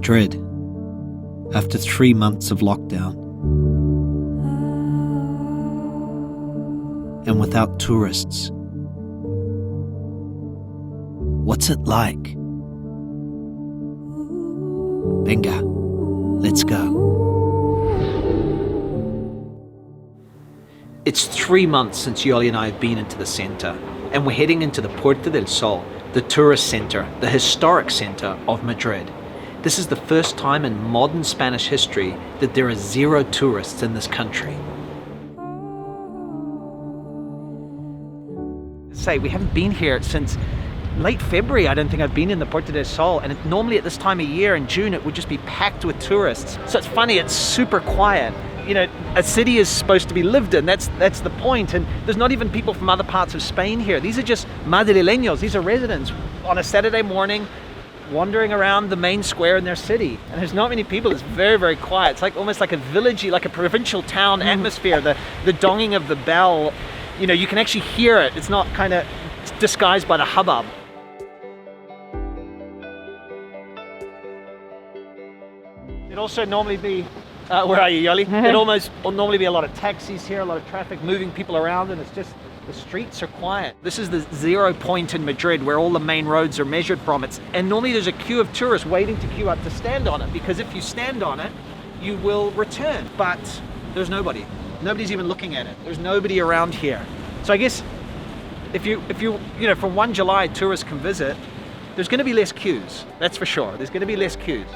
Madrid, after 3 months of lockdown. And without tourists. What's it like? Venga, let's go. It's 3 months since Yoly and I have been into the centre, and we're heading into the Puerta del Sol, the tourist centre, the historic centre of Madrid. This is the first time in modern Spanish history that there are 0 tourists in this country. Say, we haven't been here since late February. I don't think I've been in the Puerta del Sol, and normally at this time of year in June it would just be packed with tourists. So it's funny, it's super quiet. You know, a city is supposed to be lived in, that's the point, and there's not even people from other parts of Spain here. These are just Madrileños, these are residents on a Saturday morning wandering around the main square in their city, and there's not many people. It's very, very quiet. It's like almost like a villagey, like a provincial town atmosphere. The donging of the bell, you know, you can actually hear it. It's not kind of disguised by the hubbub. It'd also normally be, where are you, Yoly? It'd almost normally be a lot of taxis here, a lot of traffic moving people around, and it's just, the streets are quiet. This is the 0 point in Madrid where all the main roads are measured from. And normally there's a queue of tourists waiting to queue up to stand on it, because if you stand on it, you will return. But there's nobody. Nobody's even looking at it. There's nobody around here. So I guess if you know, from 1 July tourists can visit, there's going to be less queues. That's for sure. There's going to be less queues.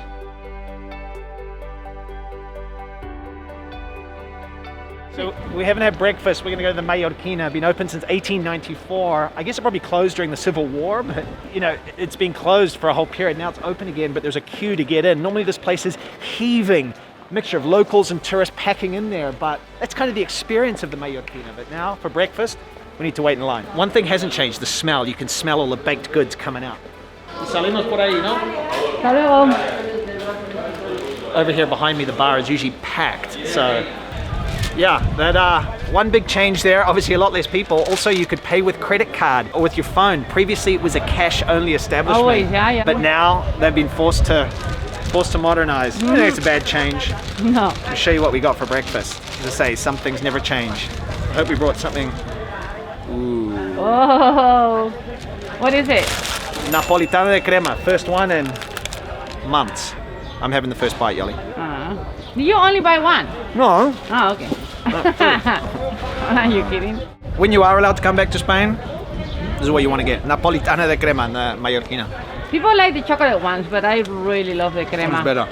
So we haven't had breakfast. We're going to go to the Mallorquina. Been open since 1894. I guess it probably closed during the Civil War, but you know, it's been closed for a whole period. Now it's open again, but there's a queue to get in. Normally this place is heaving. Mixture of locals and tourists packing in there, but that's kind of the experience of the Mallorquina. But now for breakfast, we need to wait in line. One thing hasn't changed, the smell. You can smell all the baked goods coming out. Salimos por ahí, ¿no? Hasta luego. Over here behind me, the bar is usually packed. So yeah, that one big change there. Obviously a lot less people. Also, you could pay with credit card or with your phone. Previously it was a cash-only establishment. Always, yeah. But now they've been forced to modernize. I don't think it's a bad change. No. I'll show you what we got for breakfast. As I say, some things never change. I hope we brought something. Ooh. Oh, what is it? Napolitana de crema. First one in months. I'm having the first bite, Yoly. You only buy one? No. Oh, okay. Are you kidding? When you are allowed to come back to Spain, this is what you want to get. Napolitana de crema in the Mallorquina. People like the chocolate ones, but I really love the crema. It's better.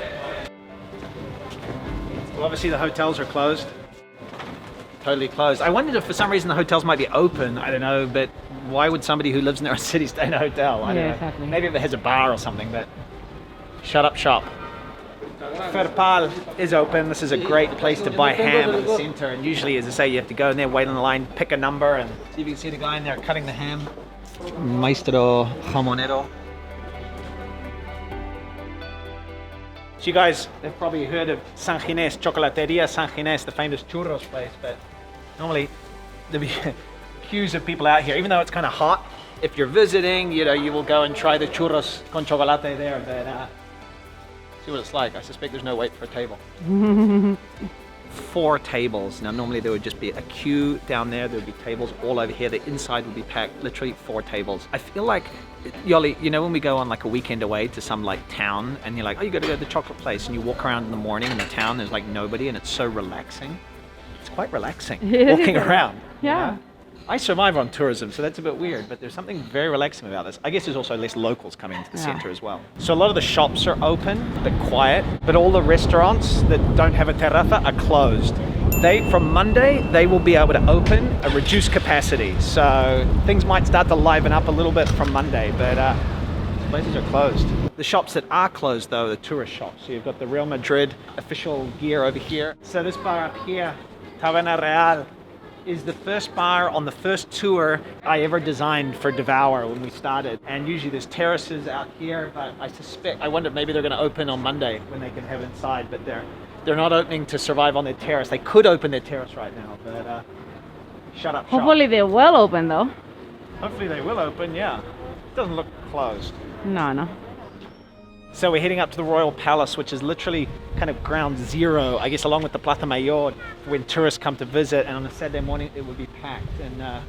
Well, obviously the hotels are closed. Totally closed. I wondered if for some reason the hotels might be open. I don't know, but why would somebody who lives in their own city stay in a hotel? I don't know. Exactly. Maybe if it has a bar or something, but shut up shop. Ferpal is open. This is a great place to buy ham in the center, and usually, as I say, you have to go in there, wait on the line, pick a number, and see if you can see the guy in there cutting the ham. Maestro Jamonero. So you guys have probably heard of San Ginés, Chocolateria San Ginés, the famous churros place, but normally there'll be queues of people out here. Even though it's kind of hot, if you're visiting, you know, you will go and try the churros con chocolate there, but see what it's like. I suspect there's no wait for a table. 4 tables. Now normally there would just be a queue down there. There would be tables all over here. The inside would be packed. Literally 4 tables. I feel like, Yoly, you know when we go on like a weekend away to some like town and you're like, oh, you got to go to the chocolate place, and you walk around in the morning in the town, there's like nobody, and it's so relaxing. It's quite relaxing walking around. Yeah. You know? I survive on tourism, so that's a bit weird, but there's something very relaxing about this. I guess there's also less locals coming into the center as well. So a lot of the shops are open, but quiet, but all the restaurants that don't have a terraza are closed. From Monday, they will be able to open a reduced capacity. So things might start to liven up a little bit from Monday, but places are closed. The shops that are closed though are the tourist shops. So you've got the Real Madrid official gear over here. So this bar up here, Taverna Real, is the first bar on the first tour I ever designed for Devour when we started. And usually there's terraces out here, but I wonder if maybe they're gonna open on Monday when they can have inside, but they're not opening to survive on their terrace. They could open their terrace right now, but shut up shop. Hopefully they will open though. Hopefully they will open, yeah. It doesn't look closed. No. So we're heading up to the Royal Palace, which is literally kind of ground zero, I guess, along with the Plaza Mayor, when tourists come to visit. And on a Saturday morning, it would be packed. And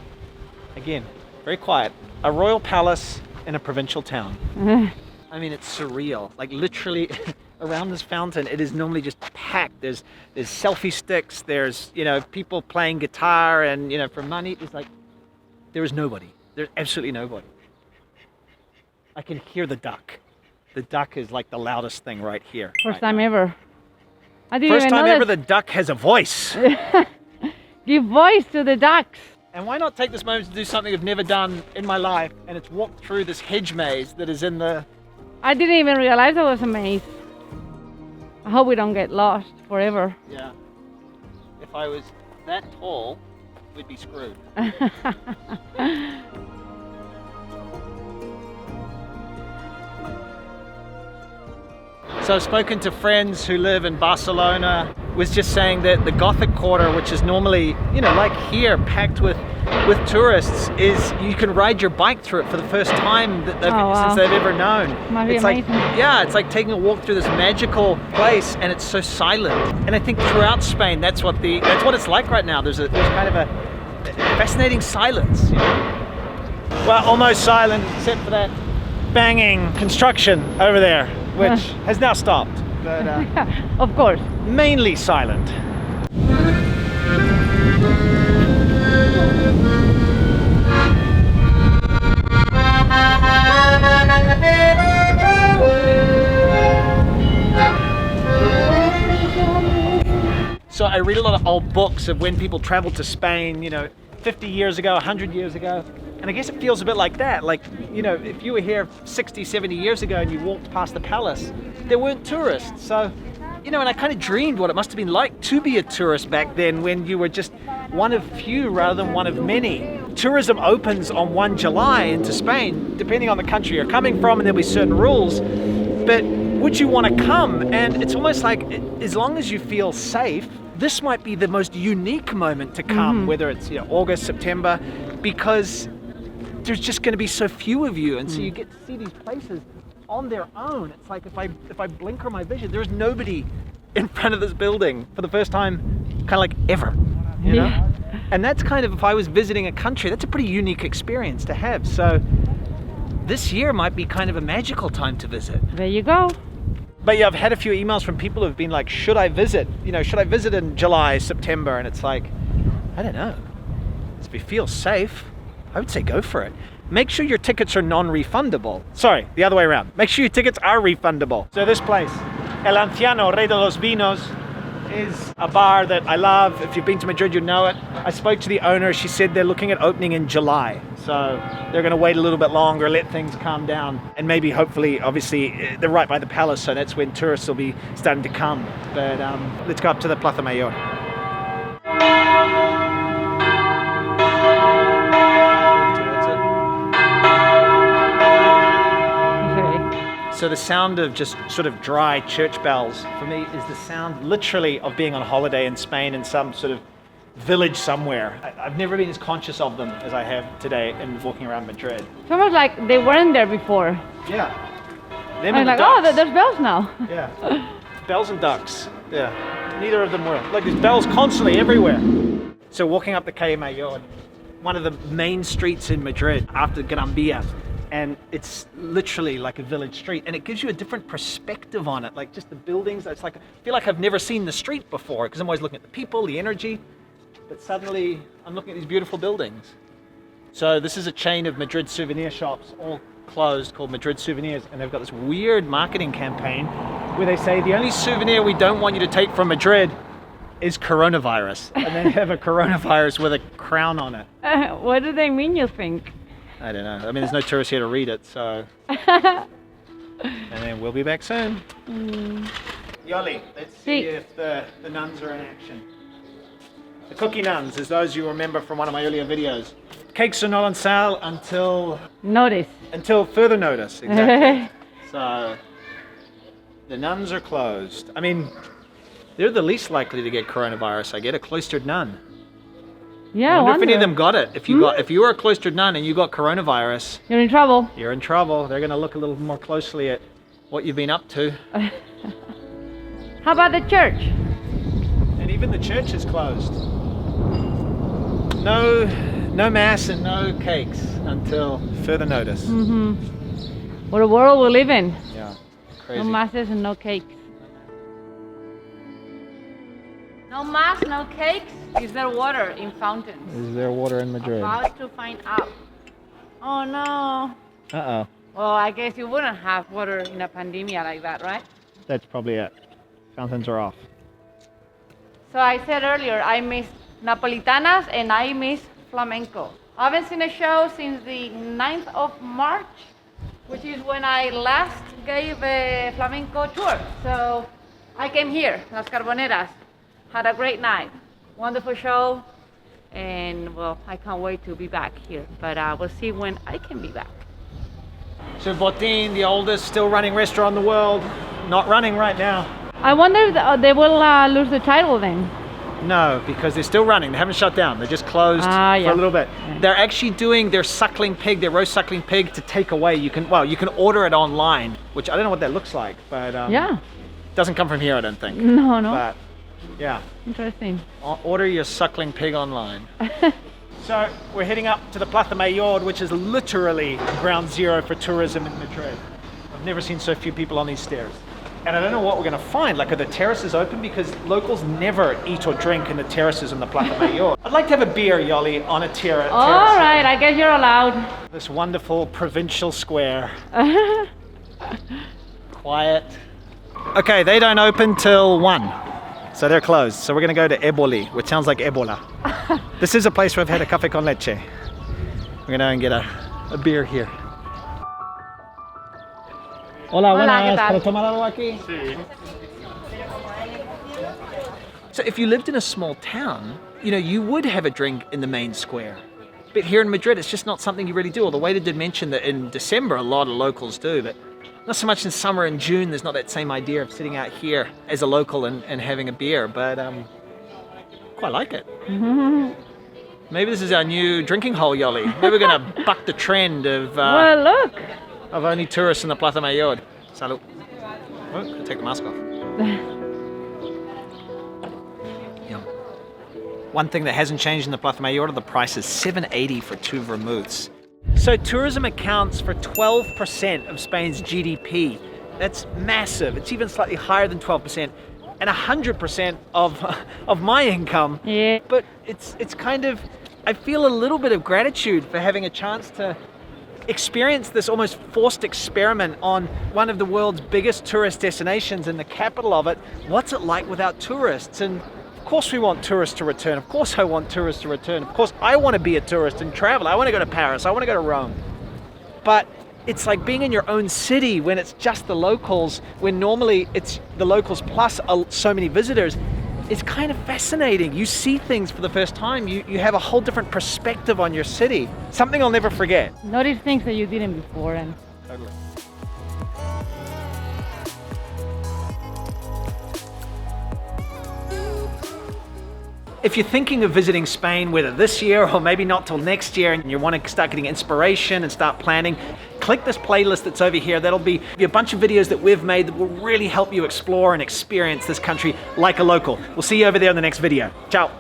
again, very quiet. A royal palace in a provincial town. I mean, it's surreal. Like literally around this fountain, it is normally just packed. There's selfie sticks. There's, you know, people playing guitar and, you know, for money. It's like, there is nobody. There's absolutely nobody. I can hear the duck. The duck is like the loudest thing right here. First time ever. I didn't First even time know ever the duck has a voice. Give voice to the ducks. And why not take this moment to do something I've never done in my life, and it's walk through this hedge maze that is in the... I didn't even realize there was a maze. I hope we don't get lost forever. Yeah. If I was that tall, we'd be screwed. So I've spoken to friends who live in Barcelona, was just saying that the Gothic quarter, which is normally, you know, like here, packed with tourists, is you can ride your bike through it for the first time that since they've ever known. Might be it's amazing. like, yeah, it's like taking a walk through this magical place, and it's so silent. And I think throughout Spain, that's what it's like right now. There's kind of a fascinating silence. You know? Well, almost silent, except for that banging construction over there, which has now stopped, but Of course. mainly silent. So I read a lot of old books of when people traveled to Spain, you know, 50 years ago, 100 years ago. And I guess it feels a bit like that. Like, you know, if you were here 60, 70 years ago and you walked past the palace, there weren't tourists. So, you know, and I kind of dreamed what it must have been like to be a tourist back then when you were just one of few rather than one of many. Tourism opens on 1 July into Spain, depending on the country you're coming from, and there'll be certain rules. But would you want to come? And it's almost like, as long as you feel safe, this might be the most unique moment to come, whether it's, you know, August, September, because there's just going to be so few of you, and so you get to see these places on their own. It's like if I blinker my vision, there's nobody in front of this building for the first time, kind of like ever, you know? And that's kind of, if I was visiting a country, that's a pretty unique experience to have. So this year might be kind of a magical time to visit. There you go. But yeah, I've had a few emails from people who've been like, should I visit? You know, should I visit in July, September? And it's like, I don't know. If you feel safe, I would say go for it. Make sure your tickets are non-refundable. Sorry, the other way around. Make sure your tickets are refundable. So this place, El Anciano Rey de los Vinos, is a bar that I love. If you've been to Madrid, you know it. I spoke to the owner. She said they're looking at opening in July. So they're going to wait a little bit longer, let things calm down. And maybe, hopefully, obviously, they're right by the palace, so that's when tourists will be starting to come. But let's go up to the Plaza Mayor. So the sound of just sort of dry church bells for me is the sound literally of being on holiday in Spain in some sort of village somewhere. I've never been as conscious of them as I have today in walking around Madrid. It's almost like they weren't there before. Yeah. Them I'm and the like, ducks. oh, there's bells now. Yeah. Bells and ducks. Yeah. Neither of them were. Like there's bells constantly everywhere. So walking up the Calle Mayor, one of the main streets in Madrid after Gran Via, and it's literally like a village street, and it gives you a different perspective on it, like just the buildings. It's like, I feel like I've never seen the street before because I'm always looking at the people, the energy, but suddenly I'm looking at these beautiful buildings. So this is a chain of Madrid souvenir shops, all closed, called Madrid Souvenirs, and they've got this weird marketing campaign where they say the only souvenir we don't want you to take from Madrid is coronavirus, and they have a coronavirus with a crown on it. What do they mean, you think? I don't know. I mean, there's no tourists here to read it, so. And then we'll be back soon. Yoly, let's see if the nuns are in action. The cookie nuns, as those you remember from one of my earlier videos. Cakes are not on sale until further notice. Exactly. So the nuns are closed. I mean, they're the least likely to get coronavirus. I get a cloistered nun. Yeah, I wonder if any of them got it. If you were a cloistered nun and you got coronavirus, you're in trouble. You're in trouble. They're going to look a little more closely at what you've been up to. How about the church? And even the church is closed. No mass and no cakes until further notice. What a world we live in. Yeah, crazy. No masses and no cakes. No mass, no cakes. Is there water in fountains? Is there water in Madrid? About to find out. Oh no. Uh-oh. Well, I guess you wouldn't have water in a pandemic like that, right? That's probably it. Fountains are off. So I said earlier, I miss Napolitanas and I miss flamenco. I haven't seen a show since the 9th of March, which is when I last gave a flamenco tour. So I came here, Las Carboneras, had a great night, wonderful show, and well, I can't wait to be back here, but we'll see when I can be back. So Botín, the oldest still running restaurant in the world, not running right now. I wonder if they will lose the title then. No, because they're still running. They haven't shut down. They're just closed for a little bit. Yeah. They're actually doing their suckling pig, their roast suckling pig to take away. You can order it online, which I don't know what that looks like, but yeah, doesn't come from here, I don't think. No. But yeah, interesting. Order your suckling pig online. So we're heading up to the Plaza Mayor, which is literally ground zero for tourism in Madrid. I've never seen so few people on these stairs. And I don't know what we're going to find. Like, are the terraces open? Because locals never eat or drink in the terraces in the Plaza Mayor. I'd like to have a beer, Yoly, on a terrace. All right, I guess you're allowed. This wonderful provincial square. Quiet. Okay, they don't open till 1. So they're closed. So we're going to go to Yoly, which sounds like Ebola. This is a place where I've had a café con leche. We're going to go and get a beer here. Hola, buenas. ¿Puedo tomar algo aquí? Sí. So if you lived in a small town, you would have a drink in the main square. But here in Madrid, it's just not something you really do. Although Waiter did mention that in December, a lot of locals do, but not so much in summer and June. There's not that same idea of sitting out here as a local and having a beer, but quite like it. Maybe this is our new drinking hole, Yoly. Maybe we're going to buck the trend of... well, look. Of only tourists in the Plaza Mayor. Salud. Oh, take the mask off. Yum. One thing that hasn't changed in the Plaza Mayor, the price is $7.80 for 2 vermouths. So tourism accounts for 12% of Spain's GDP. That's massive. It's even slightly higher than 12%. And 100% of my income. Yeah. But it's kind of, I feel a little bit of gratitude for having a chance to experience this almost forced experiment on one of the world's biggest tourist destinations in the capital of it. What's it like without tourists? And of course we want tourists to return. Of course I want tourists to return. Of course I want to be a tourist and travel. I want to go to Paris. I want to go to Rome. But it's like being in your own city when it's just the locals, when normally it's the locals plus so many visitors. It's kind of fascinating. You see things for the first time. You have a whole different perspective on your city. Something I'll never forget. Notice things that you didn't before. And Totally. If you're thinking of visiting Spain, whether this year or maybe not till next year, and you want to start getting inspiration and start planning, click this playlist that's over here. That'll be a bunch of videos that we've made that will really help you explore and experience this country like a local. We'll see you over there in the next video. Ciao.